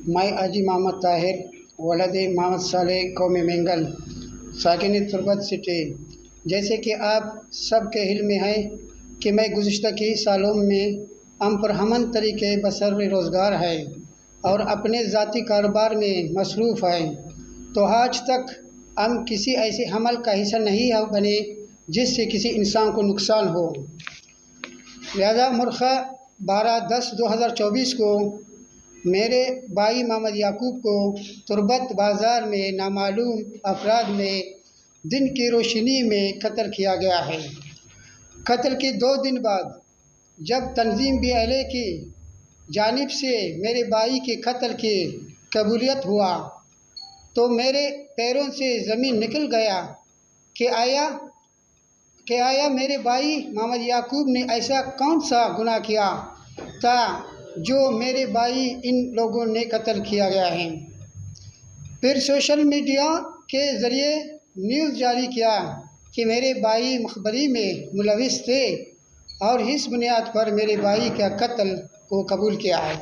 میں اجی محمد طاہر ولد محمد صالح قوم مینگل ساکن تربت سٹی۔ جیسے کہ آپ سب کے علم میں ہے کہ میں گزشتہ کئی سالوں میں پرامن طریقے بسر روزگار ہے اور اپنے ذاتی کاروبار میں مصروف ہے، تو آج تک ہم کسی ایسے عمل کا حصہ نہیں بنے جس سے کسی انسان کو نقصان ہو۔ لہذا مرخہ 12/10/2024 کو میرے بھائی محمد یعقوب کو تربت بازار میں نامعلوم افراد نے دن کی روشنی میں قتل کیا گیا ہے۔ قتل کے 2 دن بعد جب تنظیم BLA کی جانب سے میرے بھائی کے قتل کی قبولیت ہوا تو میرے پیروں سے زمین نکل گیا کہ آیا میرے بھائی محمد یعقوب نے ایسا کون سا گناہ کیا تھا جو میرے بھائی ان لوگوں نے قتل کیا گیا ہے۔ پھر سوشل میڈیا کے ذریعے نیوز جاری کیا کہ میرے بھائی مخبری میں ملوث تھے اور اس بنیاد پر میرے بھائی کا قتل کو قبول کیا ہے۔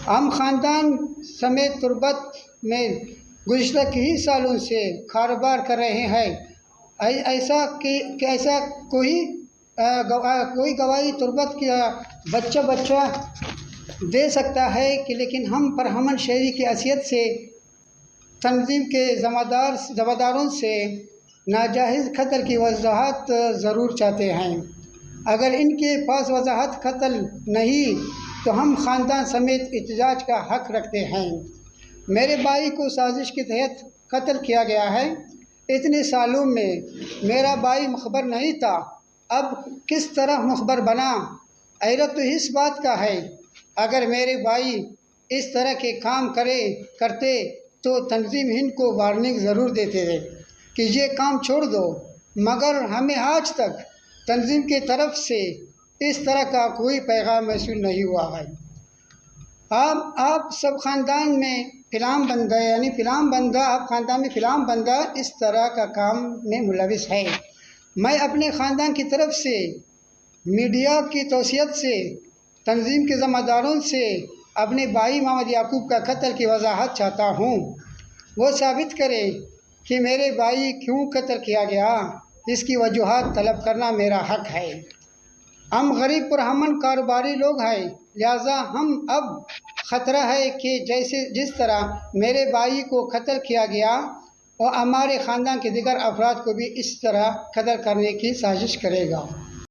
ہم خاندان سمیت تربت میں گزشتہ کئی سالوں سے کاروبار کر رہے ہیں۔ ایسا کوئی گواہی تربت کا بچہ دے سکتا ہے کہ لیکن ہم پرامن شہری کی حیثیت سے تنظیم کے ذمہ داروں سے ناجائز قتل کی وضاحت ضرور چاہتے ہیں۔ اگر ان کے پاس وضاحت قتل نہیں تو ہم خاندان سمیت احتجاج کا حق رکھتے ہیں۔ میرے بھائی کو سازش کے تحت قتل کیا گیا ہے۔ اتنے سالوں میں میرا بھائی مخبر نہیں تھا، اب کس طرح مخبر بنا؟ حیرت تو اس بات کا ہے اگر میرے بھائی اس طرح کے کام کرتے تو تنظیم ہند کو وارننگ ضرور دیتے تھے کہ یہ کام چھوڑ دو، مگر ہمیں آج تک تنظیم کی طرف سے اس طرح کا کوئی پیغام موصول نہیں ہوا ہے۔ آپ سب خاندان میں فلام بندہ اس طرح کا کام میں ملوث ہے۔ میں اپنے خاندان کی طرف سے میڈیا کی توسیع سے تنظیم کے ذمہ داروں سے اپنے بھائی محمد یعقوب کا قتل کی وضاحت چاہتا ہوں۔ وہ ثابت کریں کہ میرے بھائی کیوں قتل کیا گیا، اس کی وجوہات طلب کرنا میرا حق ہے۔ ہم غریب پرامن کاروباری لوگ ہیں، لہذا ہم اب خطرہ ہے کہ جس طرح میرے بھائی کو قتل کیا گیا اور ہمارے خاندان کے دیگر افراد کو بھی اس طرح قتل کرنے کی سازش کرے گا۔